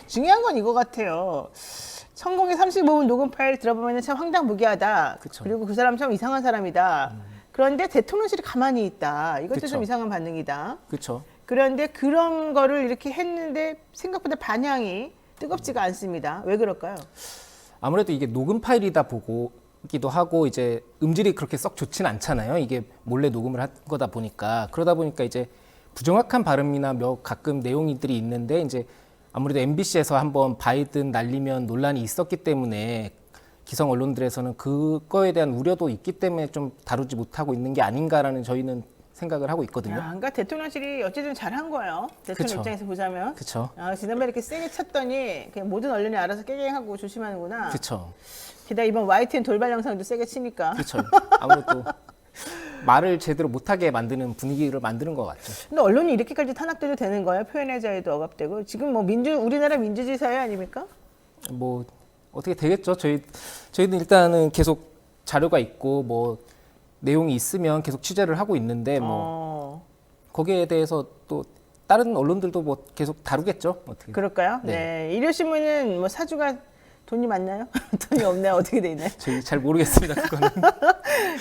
중요한 건 이거 같아요. 천공의 35분 녹음 파일 들어보면 참 황당무계하다. 그쵸. 그리고 그 사람 참 이상한 사람이다. 그런데 대통령실이 가만히 있다. 이것도 그쵸. 좀 이상한 반응이다. 그렇죠. 그런데 그런 거를 이렇게 했는데 생각보다 반향이 뜨겁지가 않습니다. 왜 그럴까요? 아무래도 이게 녹음 파일이다 보기도 하고 이제 음질이 그렇게 썩 좋진 않잖아요. 이게 몰래 녹음을 한 거다 보니까 그러다 보니까 이제 부정확한 발음이나 가끔 내용들이 있는데 이제 아무래도 MBC에서 한번 바이든 날리면 논란이 있었기 때문에 기성 언론들에서는 그거에 대한 우려도 있기 때문에 좀 다루지 못하고 있는 게 아닌가라는 저희는 생각을 하고 있거든요. 그러니까 대통령실이 어쨌든 잘한 거예요. 대통령 그쵸. 입장에서 보자면. 그렇죠. 지난번에 이렇게 세게 쳤더니 그냥 모든 언론이 알아서 깨갱하고 조심하는구나. 그렇죠. 게다가 이번 YTN 돌발 영상도 세게 치니까. 그렇죠. 아무래도 말을 제대로 못하게 만드는 분위기를 만드는 것 같죠. 근데 언론이 이렇게까지 탄압돼도 되는 거예요? 표현의 자유도 억압되고. 지금 뭐 우리나라 민주주의 사회 아닙니까? 뭐 어떻게 되겠죠. 저희는 일단은 계속 자료가 있고 뭐 내용이 있으면 계속 취재를 하고 있는데 뭐 거기에 대해서 또 다른 언론들도 뭐 계속 다루겠죠. 어떻게. 그럴까요? 네. 일요신문은 뭐 사주가 돈이 많나요? 돈이 없나요? 어떻게 돼 있나요? 저희 잘 모르겠습니다. 그거는.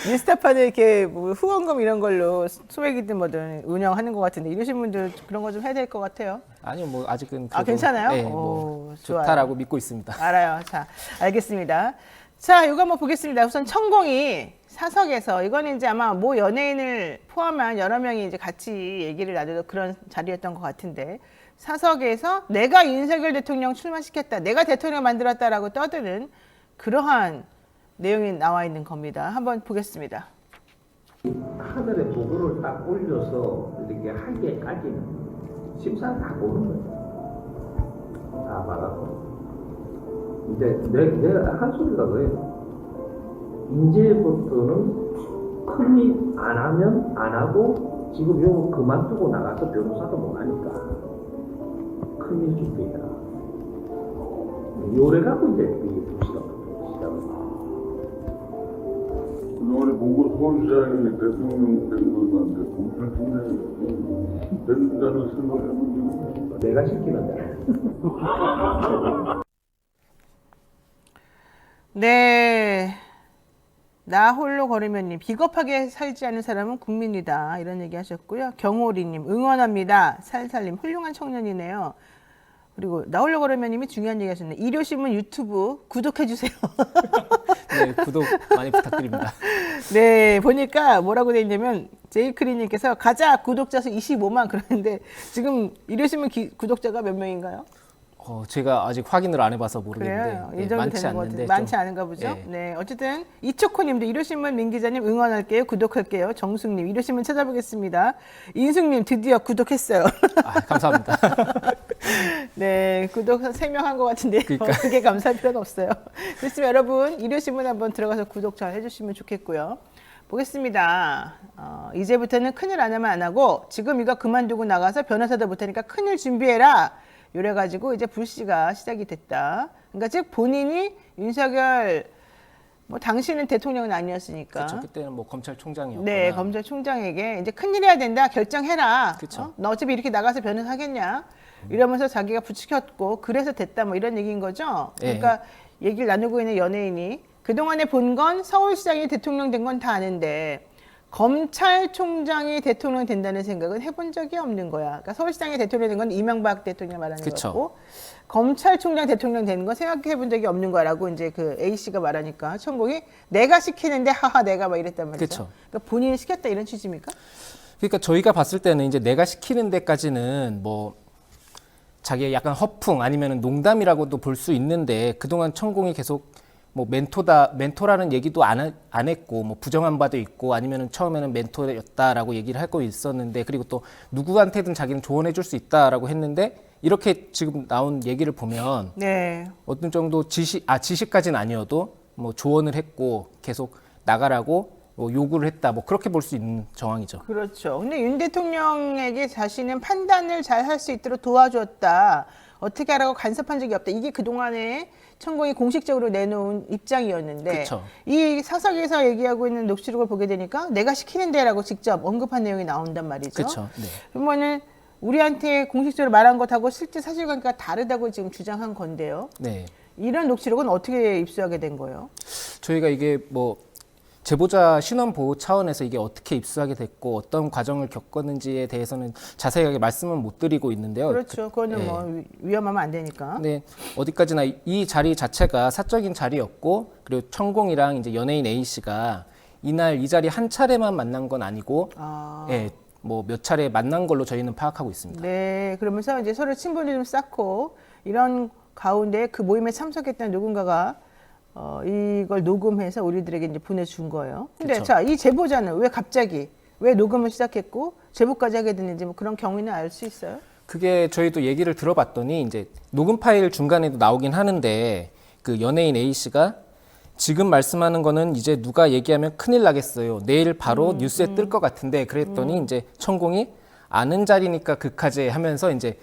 뉴스타파는 이렇게 뭐 후원금 이런 걸로 소액이든 뭐든 운영하는 것 같은데 일요신문들 그런 거 좀 해야 될 것 같아요. 아니요, 뭐 아직은 괜찮아요? 네, 뭐 좋아요. 좋다라고 믿고 있습니다. 알아요. 자, 알겠습니다. 자, 이거 한번 보겠습니다. 우선 천공이 사석에서 이거는 이제 아마 모 연예인을 포함한 여러 명이 이제 같이 얘기를 나누던 그런 자리였던 것 같은데 사석에서 내가 윤석열 대통령 출마시켰다, 내가 대통령 만들었다라고 떠드는 그러한 내용이 나와 있는 겁니다. 한번 보겠습니다. 하늘에 도구를 딱 올려서 이렇게 하기까지는 심사를 다 보는 거예요. 다 받아서. 이제 내가 한 소리가 그래요. 이제부터는 큰일 안 하면 안 하고 지금 요거 그만두고 나가서 변호사도 못 하니까 큰일 준비해라. 요래 갖고 이제 이 시작을. 그동안에 보고 서울시장이 대통령 된 것한테 공천총장이 된다는 생각을 해본 적은 내가 시키는 대로. 네. 나 홀로 걸으면님 비겁하게 살지 않는 사람은 국민이다 이런 얘기 하셨고요. 경호리님 응원합니다. 살살님 훌륭한 청년이네요. 그리고 나 홀로 걸으면님이 중요한 얘기 하셨네. 일요신문 유튜브 구독해 주세요. 네, 구독 많이 부탁드립니다. 네, 보니까 뭐라고 돼 있냐면 제이크리님께서 가자 구독자 수 25만 그러는데 지금 일요신문 구독자가 몇 명인가요? 제가 아직 확인을 안 해봐서 모르겠는데 그래요. 네, 이 정도 많지 되는 것 않는데 같은데 많지 않은가 보죠. 네. 네, 어쨌든 이초코님도 일요신문 민 기자님 응원할게요. 구독할게요. 정숙님 일요신문 찾아보겠습니다. 인숙님 드디어 구독했어요. 감사합니다. 네, 구독 3명 한 것 같은데 그러니까. 그게 감사할 필요는 없어요. 그렇지만 여러분 일요신문 한번 들어가서 구독 잘 해주시면 좋겠고요. 보겠습니다. 이제부터는 큰일 안 하면 안 하고 지금 이거 그만두고 나가서 변호사도 못하니까 큰일 준비해라. 이래 가지고 이제 불씨가 시작이 됐다. 그러니까 즉 본인이 윤석열 뭐 당신은 대통령은 아니었으니까. 그렇죠. 그때는 뭐 검찰총장이었거나. 네, 검찰총장에게 이제 큰일 해야 된다. 결정해라. 그쵸. 너 어차피 이렇게 나가서 변호사 하겠냐. 이러면서 자기가 부추겼고 그래서 됐다 뭐 이런 얘기인 거죠. 그러니까 얘기를 나누고 있는 연예인이 그동안에 본 건 서울시장이 대통령 된 건 다 아는데 검찰총장이 대통령 된다는 생각은 해본 적이 없는 거야. 그러니까 서울시장이 대통령 된 건 이명박 대통령 말하는 그쵸. 거고 검찰총장 대통령 되는 건 생각해 본 적이 없는 거라고 이제 그 A 씨가 말하니까 천공이 내가 시키는데 하하 내가 막 이랬단 말이죠. 그쵸. 그러니까 본인이 시켰다 이런 취지입니까? 그러니까 저희가 봤을 때는 이제 내가 시키는 데까지는 뭐 자기의 약간 허풍 아니면 농담이라고도 볼 수 있는데 그동안 천공이 계속 뭐 멘토라는 얘기도 안 했고 뭐 부정한 바도 있고 아니면은 처음에는 멘토였다라고 얘기를 하고 있었는데 그리고 또 누구한테든 자기는 조언해 줄 수 있다라고 했는데 이렇게 지금 나온 얘기를 보면 네. 어떤 정도 지시까지는 아니어도 뭐 조언을 했고 계속 나가라고 뭐 요구를 했다 뭐 그렇게 볼 수 있는 정황이죠. 그렇죠. 근데 윤 대통령에게 자신은 판단을 잘 할 수 있도록 도와줬다. 어떻게 하라고 간섭한 적이 없다. 이게 그동안에 천공이 공식적으로 내놓은 입장이었는데 그쵸. 이 사석에서 얘기하고 있는 녹취록을 보게 되니까 내가 시키는 데라고 직접 언급한 내용이 나온단 말이죠. 그렇죠. 네. 그러면은 우리한테 공식적으로 말한 것하고 실제 사실관계가 다르다고 지금 주장한 건데요. 네. 이런 녹취록은 어떻게 입수하게 된 거예요? 저희가 이게 뭐 제보자 신원 보호 차원에서 이게 어떻게 입수하게 됐고 어떤 과정을 겪었는지에 대해서는 자세하게 말씀은 못 드리고 있는데요. 그렇죠. 그거는 네. 뭐 위험하면 안 되니까. 네, 어디까지나 이 자리 자체가 사적인 자리였고 그리고 천공이랑 이제 연예인 A 씨가 이날 이 자리 한 차례만 만난 건 아니고 아. 예, 뭐 몇 차례 만난 걸로 저희는 파악하고 있습니다. 네, 그러면서 이제 서로 친분을 좀 쌓고 이런 가운데 그 모임에 참석했던 누군가가 이걸 녹음해서 우리들에게 이제 보내준 거예요. 근데 그쵸. 자, 이 제보자는 왜 갑자기 왜 녹음을 시작했고 제보까지 하게 됐는지 뭐 그런 경위는 알 수 있어요? 그게 저희도 얘기를 들어봤더니 이제 녹음 파일 중간에도 나오긴 하는데 그 연예인 A 씨가 지금 말씀하는 거는 이제 누가 얘기하면 큰일 나겠어요. 내일 바로 뉴스에 뜰 것 같은데 그랬더니 이제 천공이 아는 자리니까 극하제 하면서 이제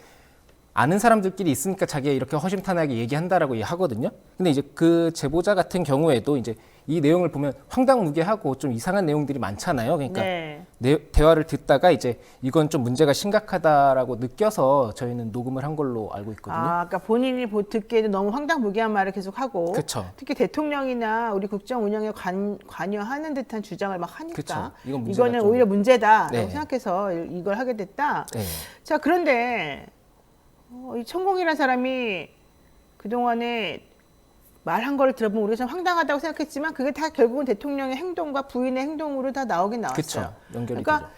아는 사람들끼리 있으니까 자기가 이렇게 허심탄회하게 얘기한다라고 하거든요. 근데 이제 그 제보자 같은 경우에도 이제 이 내용을 보면 황당무계하고 좀 이상한 내용들이 많잖아요. 그러니까 네. 대화를 듣다가 이제 이건 좀 문제가 심각하다라고 느껴서 저희는 녹음을 한 걸로 알고 있거든요. 아, 그러니까 본인이 듣기에도 너무 황당무계한 말을 계속 하고 그쵸. 특히 대통령이나 우리 국정 운영에 관여하는 듯한 주장을 막 하니까 그쵸. 이건 문제가 이거는 좀- 오히려 문제다라고 네. 생각해서 이걸 하게 됐다. 네. 자, 그런데 이 천공이라는 사람이 그동안에 말한 걸 들어보면 우리가 좀 황당하다고 생각했지만 그게 다 결국은 대통령의 행동과 부인의 행동으로 다 나오긴 나왔어. 그렇죠. 연결이 그러니까 되죠.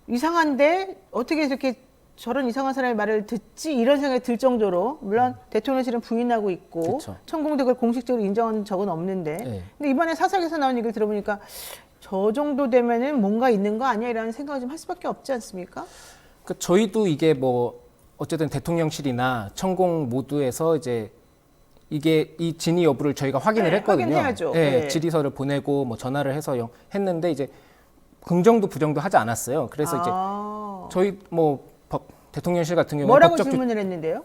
이상한데 어떻게 이렇게 저런 이상한 사람의 말을 듣지 이런 생각이 들 정도로 물론 대통령실은 부인하고 있고 그쵸. 천공도 그걸 공식적으로 인정한 적은 없는데 네. 근데 이번에 사석에서 나온 얘기를 들어보니까 저 정도 되면은 뭔가 있는 거 아니야 이라는 생각을 좀 할 수밖에 없지 않습니까? 그 저희도 이게 뭐 어쨌든 대통령실이나 천공 모두에서 이제 이게 이 진위 여부를 저희가 확인을 네, 했거든요. 확인해야죠. 네, 네. 질의서를 보내고 뭐 전화를 해서 했는데 이제 긍정도 부정도 하지 않았어요. 그래서 이제 저희 뭐 대통령실 같은 경우는 뭐라고 법적 질문을 했는데요?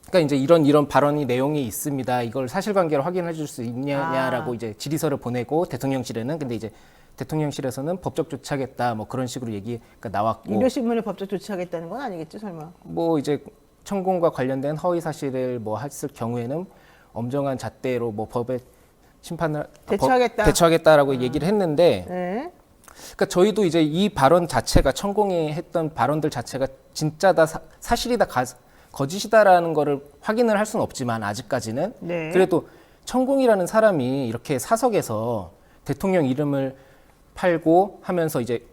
그러니까 이제 이런 발언이 내용이 있습니다. 이걸 사실관계로 확인해 줄 수 있냐라고 이제 질의서를 보내고 대통령실에는 근데 이제 대통령실에서는 법적 조치하겠다 뭐 그런 식으로 얘기가 나왔고 일요신문을 법적 조치하겠다는 건 아니겠죠 설마? 뭐 이제 천공과 관련된 허위 사실을 뭐 했을 경우에는 엄정한 잣대로 뭐 법에 심판을 대처하겠다. 대처하겠다라고 얘기를 했는데 네. 그러니까 저희도 이제 이 발언 자체가 천공이 했던 발언들 자체가 진짜다 사실이다 거짓이다라는 거를 확인을 할 수는 없지만 아직까지는 네. 그래도 천공이라는 사람이 이렇게 사석에서 대통령 이름을 팔고 하면서 이제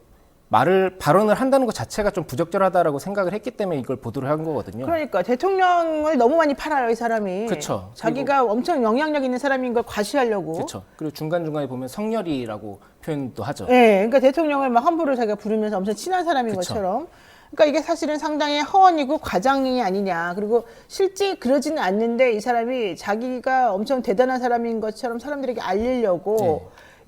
발언을 한다는 것 자체가 좀 부적절하다라고 생각을 했기 때문에 이걸 보도를 한 거거든요. 그러니까 대통령을 너무 많이 팔아요 이 사람이. 그쵸. 자기가 엄청 영향력 있는 사람인 걸 과시하려고. 그렇죠. 그리고 중간중간에 보면 성렬이라고 표현도 하죠. 네, 그러니까 대통령을 막 함부로 자기가 부르면서 엄청 친한 사람인 그쵸. 것처럼. 그러니까 이게 사실은 상당히 허언이고 과장이 아니냐. 그리고 실제 그러지는 않는데 이 사람이 자기가 엄청 대단한 사람인 것처럼 사람들에게 알리려고 네.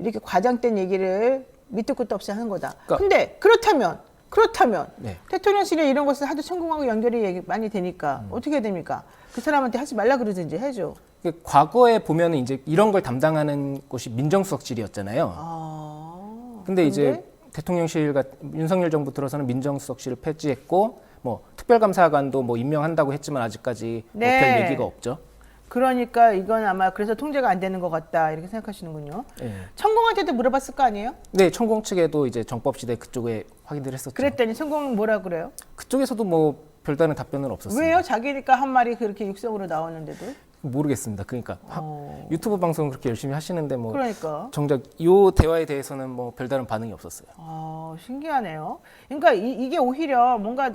이렇게 과장된 얘기를 밑도 끝도 없이 하는 거다. 그러니까- 근데 그렇다면 네. 대통령실에 이런 것을 하도 천공하고 연결이 많이 되니까 음. 어떻게 해야 됩니까? 그 사람한테 하지 말라 그러든지 해줘. 과거에 보면은 이제 이런 걸 담당하는 곳이 민정수석실이었잖아요. 근데 이제 대통령실과 윤석열 정부 들어서는 민정수석실을 폐지했고 뭐 특별감사관도 뭐 임명한다고 했지만 아직까지 네. 뭐 별 얘기가 없죠. 그러니까 이건 아마 그래서 통제가 안 되는 것 같다 이렇게 생각하시는군요. 네. 천공한테도 물어봤을 거 아니에요? 네, 천공 측에도 이제 정법시대 그쪽에 확인을 했었죠. 그랬더니 천공은 뭐라 그래요? 그쪽에서도 뭐 별다른 답변은 없었어요. 왜요? 자기니까 한 말이 그렇게 육성으로 나오는데도? 모르겠습니다. 그러니까 유튜브 방송 그렇게 열심히 하시는데 뭐 그러니까. 정작 이 대화에 대해서는 뭐 별다른 반응이 없었어요. 신기하네요. 그러니까 이게 오히려 뭔가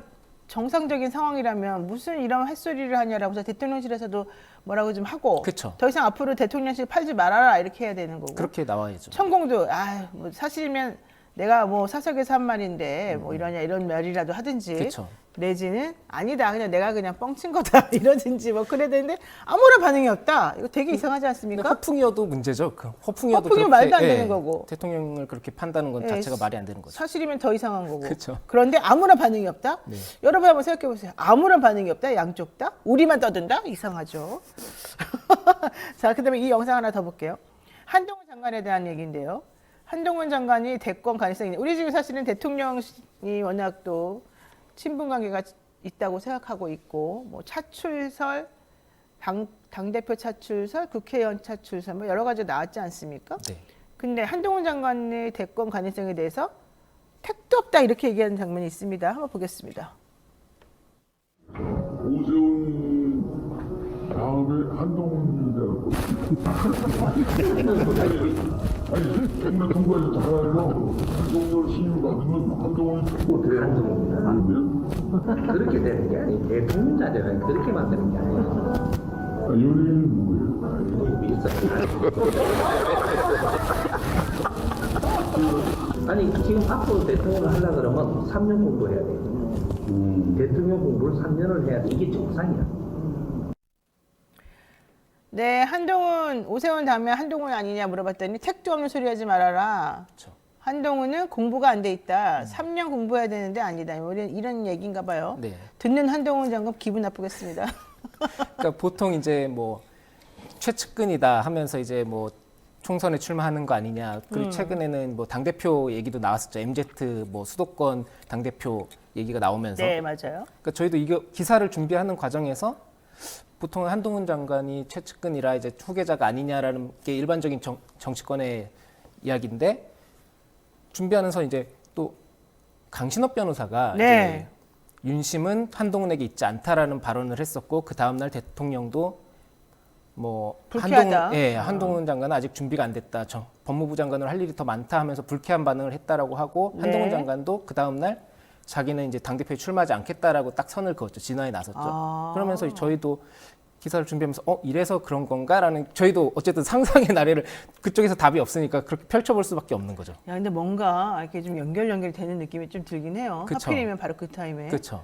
정상적인 상황이라면 무슨 이런 헛소리를 하냐라고 해서 대통령실에서도 뭐라고 좀 하고 그쵸. 더 이상 앞으로 대통령실 팔지 말아라 이렇게 해야 되는 거고. 그렇게 나와야죠. 천공도 뭐 사실이면 내가 뭐 사석에서 한 말인데 뭐 이런 말이라도 하든지 그쵸. 내지는 아니다 그냥 내가 그냥 뻥친 거다 이러든지 뭐 그래야 되는데 아무런 반응이 없다. 이거 되게 이상하지 근데 않습니까? 허풍이어도 문제죠. 그 허풍이어도 허풍이면 그렇게, 말도 안 예, 되는 거고. 대통령을 그렇게 판다는 건 예, 자체가 말이 안 되는 거죠. 사실이면 더 이상한 거고. 그쵸. 그런데 아무런 반응이 없다? 네. 여러분 한번 생각해 보세요. 아무런 반응이 없다? 양쪽 다? 우리만 떠든다? 이상하죠. 자, 그다음에 이 영상 하나 더 볼게요. 한동훈 장관에 대한 얘기인데요. 한동훈 장관이 대권 가능성이 있는 우리 집에 사실은 대통령이 워낙 또 친분 관계가 있다고 생각하고 있고 뭐 차출설, 당대표 차출설, 국회의원 차출설 뭐 여러 가지 나왔지 않습니까? 네. 근데 한동훈 장관의 대권 가능성에 대해서 택도 없다 이렇게 얘기하는 장면이 있습니다. 한번 보겠습니다. 오세훈 다음에 한동훈이라고. 아니, 백날 통과해서 잘하고 대통령 신임 받으면 한동훈이 그 한동훈입니다. 그렇게 되는 게 아니에요. 대통령 자제는 그렇게 만드는 게 아니에요. 연예인은 누구예요? 이거 있어요. 아니 지금 앞으로 대통령을 하려고 그러면 3년 공부해야 돼요. 대통령 공부를 3년을 해야 돼. 이게 정상이야. 네, 한동훈, 오세훈 다음에 한동훈 아니냐 물어봤더니 택도 없는 소리 하지 말아라. 그렇죠. 한동훈은 공부가 안 돼 있다. 3년 공부해야 되는데 아니다. 이런 얘기인가 봐요. 네. 듣는 한동훈 장관 기분 나쁘겠습니다. 그러니까 보통 이제 뭐 최측근이다 하면서 이제 뭐 총선에 출마하는 거 아니냐. 그리고 최근에는 뭐 당대표 얘기도 나왔었죠. MZ 뭐 수도권 당대표 얘기가 나오면서. 네, 맞아요. 그러니까 저희도 이거 기사를 준비하는 과정에서 보통 한동훈 장관이 최측근이라 이제 후계자가 아니냐라는 게 일반적인 정치권의 이야기인데 준비하면서 이제 또 강신업 변호사가 네. 이제 윤심은 한동훈에게 있지 않다라는 발언을 했었고 그 다음 날 대통령도 뭐 불쾌하다. 한동훈 장관은 아직 준비가 안 됐다. 법무부 장관을 할 일이 더 많다 하면서 불쾌한 반응을 했다라고 하고 네. 한동훈 장관도 그 다음 날 자기는 이제 당대표에 출마하지 않겠다라고 딱 선을 그었죠. 진화에 나섰죠. 그러면서 저희도 기사를 준비하면서 이래서 그런 건가라는 저희도 어쨌든 상상의 나래를 그쪽에서 답이 없으니까 그렇게 펼쳐볼 수밖에 없는 거죠. 야, 근데 뭔가 이렇게 좀 연결되는 느낌이 좀 들긴 해요. 그쵸. 하필이면 바로 그 타임에. 그렇죠.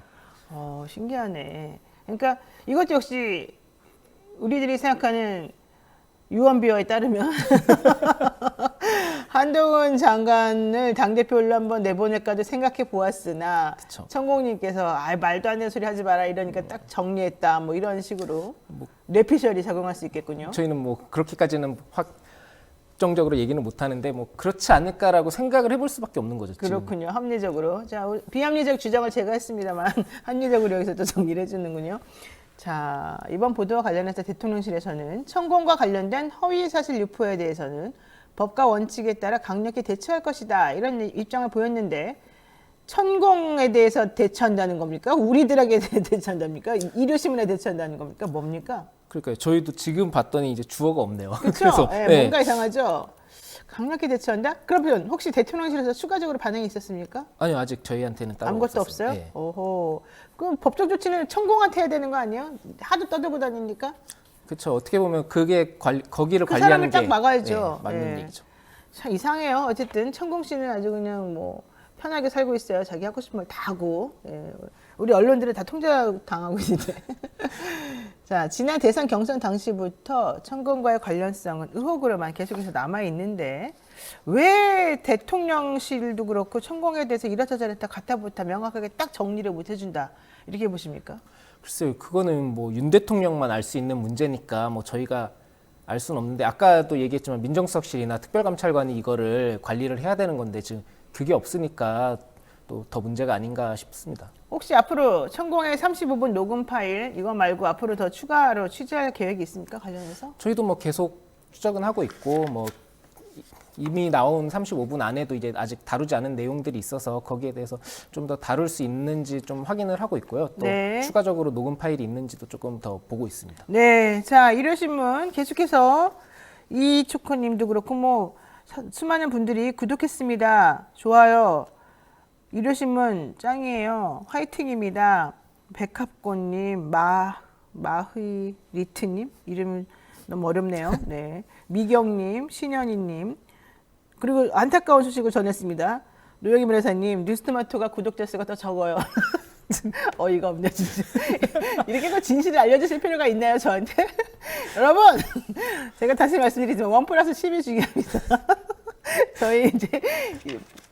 신기하네. 그러니까 이것도 역시 우리들이 생각하는 유언비어에 따르면 한동훈 장관을 당대표로 한번 내보낼까도 생각해 보았으나 그쵸. 천공님께서 말도 안 되는 소리 하지 마라 이러니까 딱 정리했다 뭐 이런 식으로 뇌피셜이 작용할 수 있겠군요. 저희는 뭐 그렇게까지는 확정적으로 얘기는 못 하는데 뭐 그렇지 않을까라고 생각을 해볼 수밖에 없는 거죠. 지금. 그렇군요. 합리적으로. 자, 비합리적 주장을 제가 했습니다만 합리적으로 여기서 또 정리를 해주는군요. 자, 이번 보도와 관련해서 대통령실에서는 천공과 관련된 허위사실 유포에 대해서는 법과 원칙에 따라 강력히 대처할 것이다. 이런 입장을 보였는데 천공에 대해서 대처한다는 겁니까? 우리들에게 대처한답니까? 이류신문에 대처한다는 겁니까? 뭡니까? 그러니까요. 저희도 지금 봤더니 이제 주어가 없네요. 그렇죠? 네. 뭔가 이상하죠? 강력히 대처한다? 그러면 혹시 대통령실에서 추가적으로 반응이 있었습니까? 아니요. 아직 저희한테는 따로 아무것도 없었어요. 없어요? 네. 오호. 그럼 법적 조치는 천공한테 해야 되는 거 아니에요? 하도 떠들고 다니니까? 그렇죠. 어떻게 보면 그게 거기를 그 관리하는 사람을 딱 게 막아야죠. 맞는 예. 얘기죠. 참 이상해요. 어쨌든 천공 씨는 아주 그냥 뭐 편하게 살고 있어요. 자기 하고 싶은 걸 다 하고. 예. 우리 언론들은 다 통제당하고 있는데. 자, 지난 대선 경선 당시부터 천공과의 관련성은 의혹으로만 계속해서 남아 있는데 왜 대통령실도 그렇고 천공에 대해서 이렇다 저렇다 가타부타 명확하게 딱 정리를 못 해준다 이렇게 보십니까? 글쎄요. 그거는 뭐 윤 대통령만 알 수 있는 문제니까 뭐 저희가 알 수는 없는데 아까도 얘기했지만 민정수석실이나 특별감찰관이 이거를 관리를 해야 되는 건데 지금 그게 없으니까 또 더 문제가 아닌가 싶습니다. 혹시 앞으로 천공의 35분 녹음 파일 이거 말고 앞으로 더 추가로 취재할 계획이 있습니까? 관련해서? 저희도 뭐 계속 추적은 하고 있고 뭐 이미 나온 35분 안에도 이제 아직 다루지 않은 내용들이 있어서 거기에 대해서 좀 더 다룰 수 있는지 좀 확인을 하고 있고요. 또 네. 추가적으로 녹음 파일이 있는지도 조금 더 보고 있습니다. 네, 자 일요신문 계속해서 이초코님도 그렇고 뭐 수많은 분들이 구독했습니다. 좋아요. 일요신문 짱이에요. 화이팅입니다. 백합꽃님, 마흐리트님 이름은 너무 어렵네요. 네, 미경님, 신현희님 그리고 안타까운 소식을 전했습니다. 노영희 변호사님, 뉴스토마토가 구독자 수가 더 적어요. 어이가 없네 진짜. 이렇게 진실을 알려주실 필요가 있나요 저한테? 여러분 제가 다시 말씀드리지만 1+10이 중요합니다. 저희 이제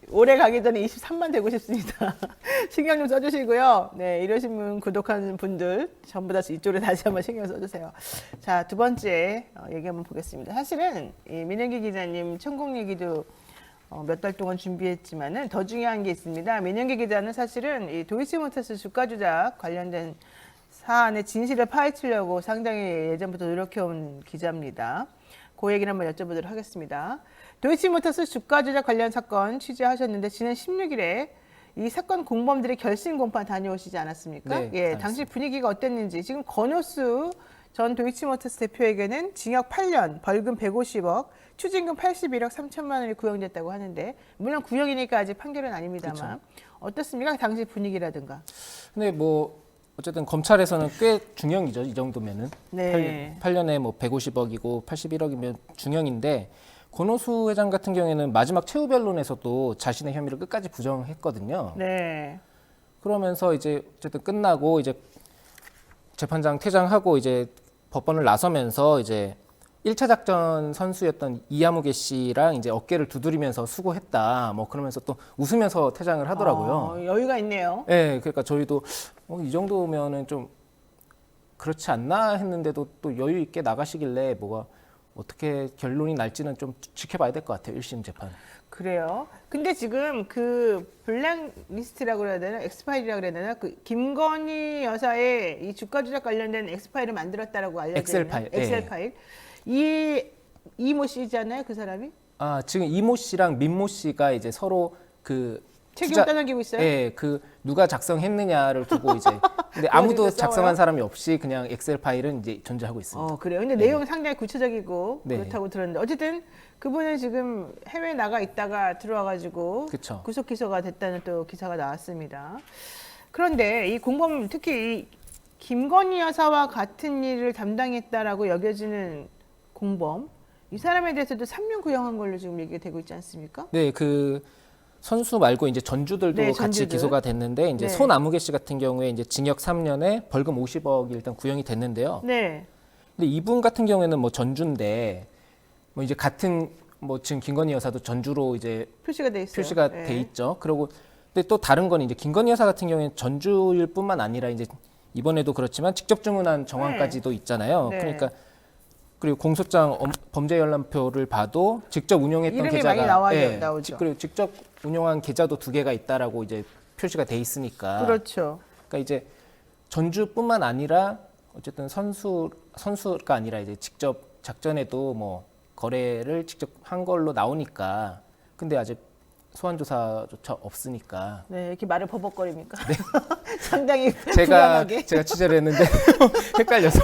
올해 가기 전에 23만 되고 싶습니다. 신경 좀 써주시고요. 네, 일요신문 구독하는 분들 전부 다 이쪽으로 다시 한번 신경 써주세요. 자, 두 번째 얘기 한번 보겠습니다. 사실은 이 민영기 기자님 천공 얘기도 몇 달 동안 준비했지만은 더 중요한 게 있습니다. 민영기 기자는 사실은 이 도이치모터스 주가 조작 관련된 사안의 진실을 파헤치려고 상당히 예전부터 노력해온 기자입니다. 그 얘기를 한번 여쭤보도록 하겠습니다. 도이치모터스 주가 조작 관련 사건 취재하셨는데 지난 16일에 이 사건 공범들의 결심 공판 다녀오시지 않았습니까? 네, 예, 다녔습니다. 당시 분위기가 어땠는지 지금 권오수 전 도이치모터스 대표에게는 징역 8년, 벌금 150억, 추징금 81억 3천만 원이 구형됐다고 하는데 물론 구형이니까 아직 판결은 아닙니다만 어떻습니까? 당시 분위기라든가. 근데 뭐 어쨌든 검찰에서는 꽤 중형이죠. 이 정도면은. 네. 8년에 뭐 150억이고 81억이면 중형인데 권오수 회장 같은 경우에는 마지막 최후 변론에서도 자신의 혐의를 끝까지 부정했거든요. 네. 그러면서 이제 어쨌든 끝나고 이제 재판장 퇴장하고 이제 법원을 나서면서 이제 1차 작전 선수였던 이하무개 씨랑 이제 어깨를 두드리면서 수고했다. 뭐 그러면서 또 웃으면서 퇴장을 하더라고요. 여유가 있네요. 네, 그러니까 저희도 이 정도면은 좀 그렇지 않나 했는데도 또 여유 있게 나가시길래 뭐가 어떻게 결론이 날지는 좀 지켜봐야 될 것 같아요. 1심 재판. 그래요. 근데 지금 그 블랙리스트라고 그래야 되나? 엑스파일이라고 그래야 되나? 그 김건희 여사의 이 주가 조작 관련된 엑스파일을 만들었다라고 알려져 엑셀 있는 파일, 엑셀 예. 파일. 이모 씨잖아요, 그 사람이? 아, 지금 이모 씨랑 민모 씨가 이제 서로 그 책임을 떠넘기고 있어요? 예, 그 누가 작성했느냐를 두고 이제 근데 아무도 그러니까 작성한 싸워요? 사람이 없이 그냥 엑셀 파일은 이제 존재하고 있습니다. 그래요. 근데 내용은 상당히 구체적이고 네. 그렇다고 들었는데 어쨌든 그분은 지금 해외 나가 있다가 들어와가지고 그쵸. 구속 기소가 됐다는 또 기사가 나왔습니다. 그런데 이 공범 특히 이 김건희 여사와 같은 일을 담당했다라고 여겨지는 공범 이 사람에 대해서도 3년 구형한 걸로 지금 얘기가 되고 있지 않습니까? 네, 그 선수 말고 이제 전주들도 네, 같이 전주들. 기소가 됐는데 이제 네. 손아무개 씨 같은 경우에 이제 징역 3년에 벌금 50억이 일단 구형이 됐는데요. 네. 근데 이분 같은 경우에는 뭐 전주인데 뭐 이제 같은 뭐 지금 김건희 여사도 전주로 이제 표시가 돼 있어요. 표시가 네. 돼 있죠. 그리고 근데 또 다른 건 이제 김건희 여사 같은 경우에는 전주일 뿐만 아니라 이제 이번에도 그렇지만 직접 주문한 정황까지도 있잖아요. 네. 그러니까 그리고 공소장 범죄 열람표를 봐도 직접 운영했던 이름이 계좌가 많이 나오죠. 그리고 직접 운영한 계좌도 2개가 있다라고 이제 표시가 돼 있으니까. 그렇죠. 그러니까 이제 전주뿐만 아니라 어쨌든 선수가 아니라 이제 직접 작전에도 뭐 거래를 직접 한 걸로 나오니까 근데 아직 소환 조사조차 없으니까 네, 이렇게 말을 버벅거립니까? 상당히 제가 불안하게. 취재를 했는데 헷갈려서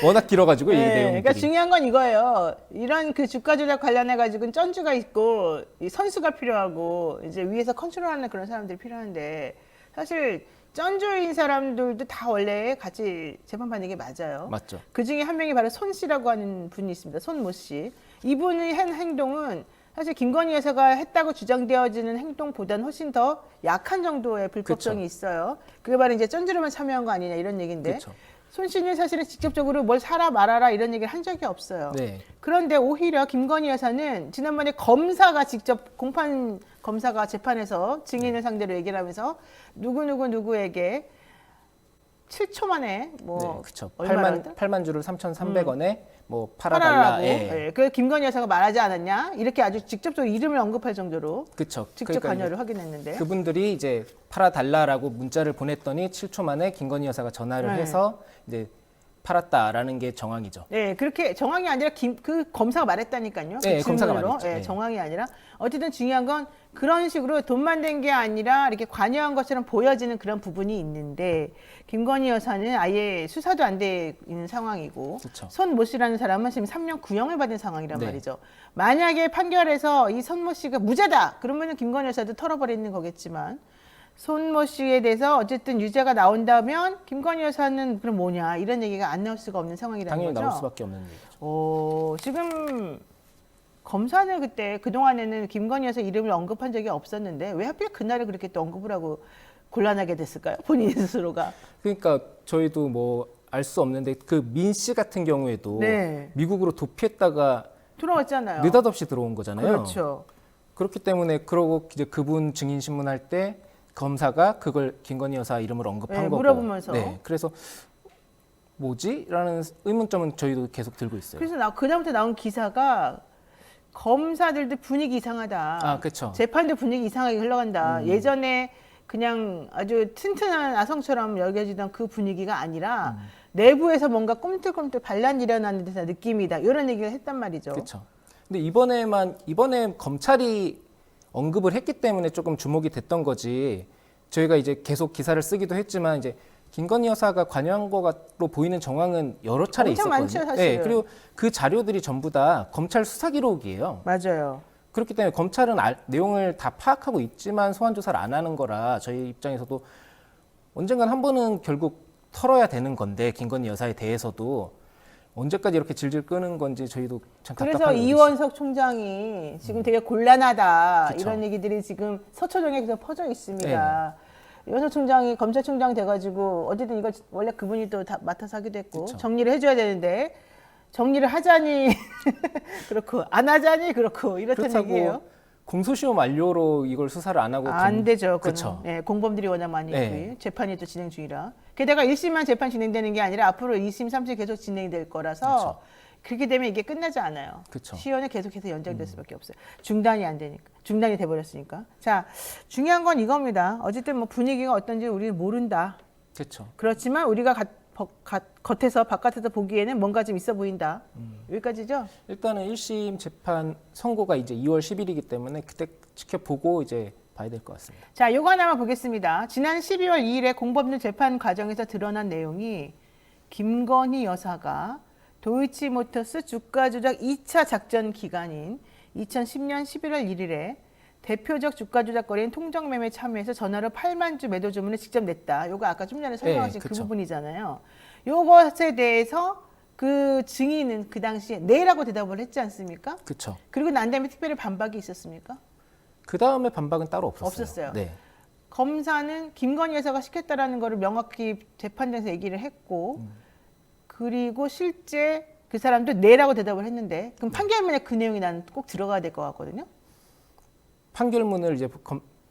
워낙 길어가지고 이 내용들이. 그러니까 중요한 건 이거예요. 이런 그 주가 조작 관련해 가지고는 쩐주가 있고 이 선수가 필요하고 이제 위에서 컨트롤하는 그런 사람들이 필요한데 사실 쩐주인 사람들도 다 원래 같이 재판받는 게 맞아요. 맞죠. 그 중에 한 명이 바로 손 씨라고 하는 분이 있습니다. 손모 씨. 이분이 한 행동은 사실 김건희 여사가 했다고 주장되어지는 행동보다는 훨씬 더 약한 정도의 불법성이 있어요. 그게 바로 이제 쩐주로만 참여한 거 아니냐 이런 얘기인데 그쵸. 손 씨는 사실은 직접적으로 뭘 사라 말아라 이런 얘기를 한 적이 없어요. 네. 그런데 오히려 김건희 여사는 지난번에 검사가 직접 공판 검사가 재판에서 증인을 상대로 얘기를 하면서 누구에게 7초 만에 뭐 네, 그렇죠. 얼마라도 8만 주를 3,300원에 뭐 팔아라고. 팔아달라. 예. 그 김건희 여사가 말하지 않았냐? 이렇게 아주 직접적으로 이름을 언급할 정도로 그렇죠. 직접 관여를 확인했는데. 그분들이 이제 팔아달라라고 문자를 보냈더니 7초 만에 김건희 여사가 전화를 네. 해서 이제 팔았다라는 게 정황이죠. 네, 그렇게 정황이 아니라 그 검사가 말했다니까요. 네, 그 검사가 질문으로. 말했죠. 네, 네. 정황이 아니라 어쨌든 중요한 건 그런 식으로 돈만 된 게 아니라 이렇게 관여한 것처럼 보여지는 그런 부분이 있는데 김건희 여사는 아예 수사도 안 돼 있는 상황이고 그쵸. 손모 씨라는 사람은 지금 3년 구형을 받은 상황이란 네. 말이죠. 만약에 판결에서 이 손모 씨가 무죄다 그러면은 김건희 여사도 털어버리는 거겠지만 손모 씨에 대해서 어쨌든 유죄가 나온다면 김건희 여사는 그럼 뭐냐 이런 얘기가 안 나올 수가 없는 상황이라는 당연히 거죠. 나올 수밖에 없는 얘기죠. 지금 검사는 그때 그동안에는 김건희 여사 이름을 언급한 적이 없었는데 왜 하필 그날을 그렇게 또 언급을 하고 곤란하게 됐을까요? 본인 스스로가. 그러니까 저희도 뭐 알 수 없는데 그 민 씨 같은 경우에도 네. 미국으로 도피했다가 들어왔잖아요. 느닷없이 들어온 거잖아요. 그렇죠. 그렇기 때문에 그러고 이제 그분 증인 신문할 때 검사가 그걸 김건희 여사 이름을 언급한 네, 거고. 물어보면서. 네, 그래서 뭐지?라는 의문점은 저희도 계속 들고 있어요. 그래서 그다음부터 나온 기사가 검사들도 분위기 이상하다. 아, 그쵸. 재판도 분위기 이상하게 흘러간다. 예전에 그냥 아주 튼튼한 아성처럼 여겨지던 그 분위기가 아니라 내부에서 뭔가 꿈틀꿈틀 반란 일어나는 듯한 느낌이다. 이런 얘기를 했단 말이죠. 그렇죠. 근데 이번에 검찰이 언급을 했기 때문에 조금 주목이 됐던 거지. 저희가 이제 계속 기사를 쓰기도 했지만 이제 김건희 여사가 관여한 거로 보이는 정황은 여러 차례 엄청 있었거든요. 많죠, 사실은. 그리고 그 자료들이 전부 다 검찰 수사 기록이에요. 맞아요. 그렇기 때문에 검찰은 내용을 다 파악하고 있지만 소환 조사를 안 하는 거라 저희 입장에서도 언젠간 한 번은 결국 털어야 되는 건데 김건희 여사에 대해서도 언제까지 이렇게 질질 끄는 건지 저희도 참 그래서 답답하게 이원석 총장이 지금 되게 곤란하다. 그쵸. 이런 얘기들이 지금 서초동에 계속 퍼져 있습니다. 이원석 총장이 검찰총장 돼가지고 어쨌든 이거 원래 그분이 또 다 맡아서 하기도 했고 그쵸. 정리를 해줘야 되는데 정리를 하자니 그렇고 안 하자니 그렇고 이렇다는 그렇다고 얘기예요. 공소시효 만료로 이걸 수사를 안 하고 안 되죠. 그렇죠. 예, 공범들이 워낙 많이 네. 있고 재판이 또 진행 중이라. 게다가 1심만 재판 진행되는 게 아니라 앞으로 2심, 3심 계속 진행될 거라서 그렇죠. 그렇게 되면 이게 끝나지 않아요. 그렇죠. 시효는 계속해서 연장될 수밖에 없어요. 중단이 안 되니까. 중단이 돼버렸으니까. 자, 중요한 건 이겁니다. 어쨌든 뭐 분위기가 어떤지 우리는 모른다. 그렇죠. 그렇지만 우리가 겉에서 바깥에서 보기에는 뭔가 좀 있어 보인다. 여기까지죠? 일단은 1심 재판 선고가 이제 2월 10일이기 때문에 그때 지켜보고 이제 봐야 될 것 같습니다. 자, 요거 하나만 보겠습니다. 지난 12월 2일에 공법률 재판 과정에서 드러난 내용이 김건희 여사가 도이치모터스 주가 조작 2차 작전 기간인 2010년 11월 1일에 대표적 주가 조작 거래인 통정매매 참여해서 전화로 8만 주 매도 주문을 직접 냈다. 요거 아까 좀 전에 설명하신 그 그쵸. 부분이잖아요. 요것에 대해서 그 증인은 그 당시에 네라고 대답을 했지 않습니까? 그렇죠. 그리고 난 다음에 특별히 반박이 있었습니까? 그 다음에 반박은 따로 없었어요. 없었어요. 네. 검사는 김건희 여사가 시켰다라는 거를 명확히 재판장에서 얘기를 했고 그리고 실제 그 사람도 네라고 대답을 했는데 그럼 판결문에 그 내용이 나는 꼭 들어가야 될 것 같거든요. 판결문을 이제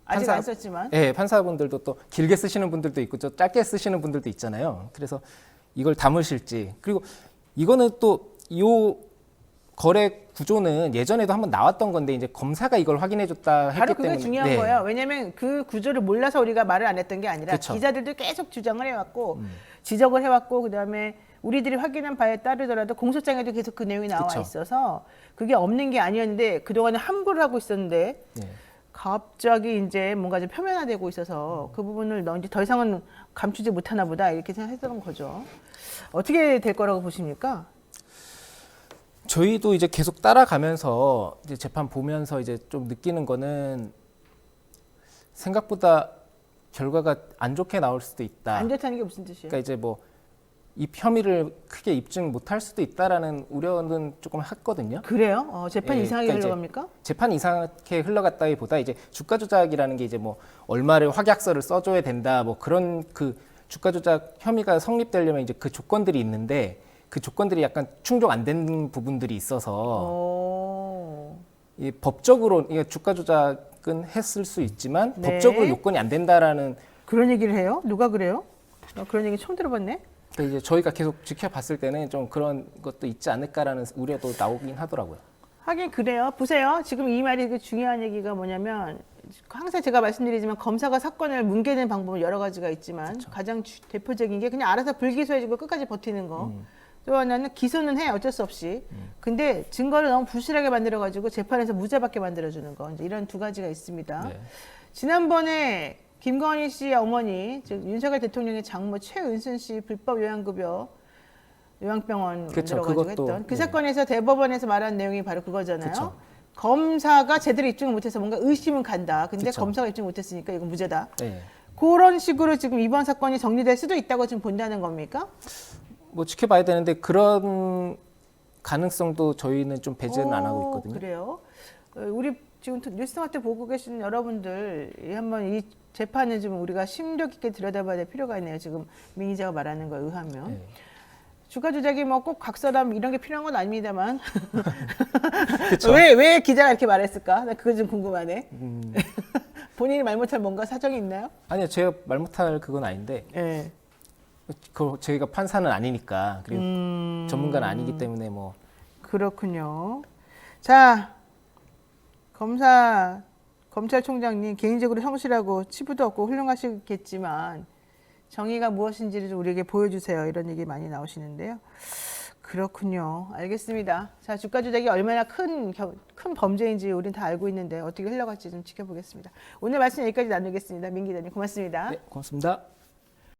아직 안 썼지만 판사분들도 또 길게 쓰시는 분들도 있고 또 짧게 쓰시는 분들도 있잖아요. 그래서 이걸 담으실지 그리고 이거는 또 이 거래 구조는 예전에도 한번 나왔던 건데 이제 검사가 이걸 확인해줬다 했기 바로 그게 때문에 중요한 네. 거예요. 왜냐하면 그 구조를 몰라서 우리가 말을 안 했던 게 아니라 그쵸. 기자들도 계속 주장을 해왔고 지적을 해왔고 그다음에 우리들이 확인한 바에 따르더라도 공소장에도 계속 그 내용이 나와 그쵸. 있어서 그게 없는 게 아니었는데 그동안에 함구를 하고 있었는데 네. 갑자기 이제 뭔가 좀 표면화되고 있어서 그 부분을 너 이제 더 이상은 감추지 못하나 보다 이렇게 생각했던 거죠. 어떻게 될 거라고 보십니까? 저희도 이제 계속 따라가면서 이제 재판 보면서 이제 좀 느끼는 거는 생각보다 결과가 안 좋게 나올 수도 있다. 안 좋다는 게 무슨 뜻이에요? 그러니까 이제 뭐 이 혐의를 크게 입증 못할 수도 있다라는 우려는 조금 했거든요. 그래요? 재판이 예, 이상하게 그러니까 이제 흘러갑니까? 재판이 이상하게 흘러갔다기보다 이제 주가 조작이라는 게 이제 뭐 얼마를 확약서를 써줘야 된다 뭐 그런 그 주가 조작 혐의가 성립되려면 이제 그 조건들이 있는데 그 조건들이 약간 충족 안 된 부분들이 있어서 이 법적으로 이게 주가 조작은 했을 수 있지만 네. 법적으로 요건이 안 된다라는 그런 얘기를 해요? 누가 그래요? 나 그런 얘기 처음 들어봤네. 그러니까 이제 저희가 계속 지켜봤을 때는 좀 그런 것도 있지 않을까라는 우려도 나오긴 하더라고요. 하긴 그래요. 보세요. 지금 이 말이 그 중요한 얘기가 뭐냐면 항상 제가 말씀드리지만 검사가 사건을 뭉개는 방법은 여러 가지가 있지만 가장 대표적인 게 그냥 알아서 불기소해주고 끝까지 버티는 거. 또 하나는 기소는 해 어쩔 수 없이. 근데 증거를 너무 부실하게 만들어가지고 재판에서 무죄받게 만들어주는 거. 이제 이런 두 가지가 있습니다. 네. 지난번에 김건희 씨 어머니, 즉 윤석열 대통령의 장모 최은순 씨 불법 요양병원 그쵸, 만들어가지고 그것도, 했던 그 네. 사건에서 대법원에서 말한 내용이 바로 그거잖아요. 그쵸. 검사가 제대로 입증을 못해서 뭔가 의심은 간다. 근데 그쵸. 검사가 입증 못했으니까 이건 무죄다. 네. 그런 식으로 지금 이번 사건이 정리될 수도 있다고 지금 본다는 겁니까? 뭐 지켜봐야 되는데 그런 가능성도 저희는 좀 배제는 안 하고 있거든요. 그래요. 우리 지금 뉴스마트 보고 계신 여러분들 한번 이 재판을 좀 우리가 심도 깊게 들여다봐야 될 필요가 있네요. 지금 민 기자가 말하는 거에 의하면. 네. 주가 조작이 뭐 꼭 각서람 이런 게 필요한 건 아닙니다만 그쵸. 왜 기자가 이렇게 말했을까? 나 그거 좀 궁금하네. 본인이 말 못할 뭔가 사정이 있나요? 아니요, 제가 말 못할 그건 아닌데 예. 그 저희가 판사는 아니니까 그리고 전문가는 아니기 때문에 뭐 그렇군요. 자, 검찰총장님 개인적으로 성실하고 치부도 없고 훌륭하시겠지만 정의가 무엇인지를 좀 우리에게 보여주세요. 이런 얘기 많이 나오시는데요. 그렇군요. 알겠습니다. 자, 주가 조작이 얼마나 큰 범죄인지 우린 다 알고 있는데 어떻게 흘러갈지 좀 지켜보겠습니다. 오늘 말씀 여기까지 나누겠습니다. 민 기자님 고맙습니다. 네, 고맙습니다.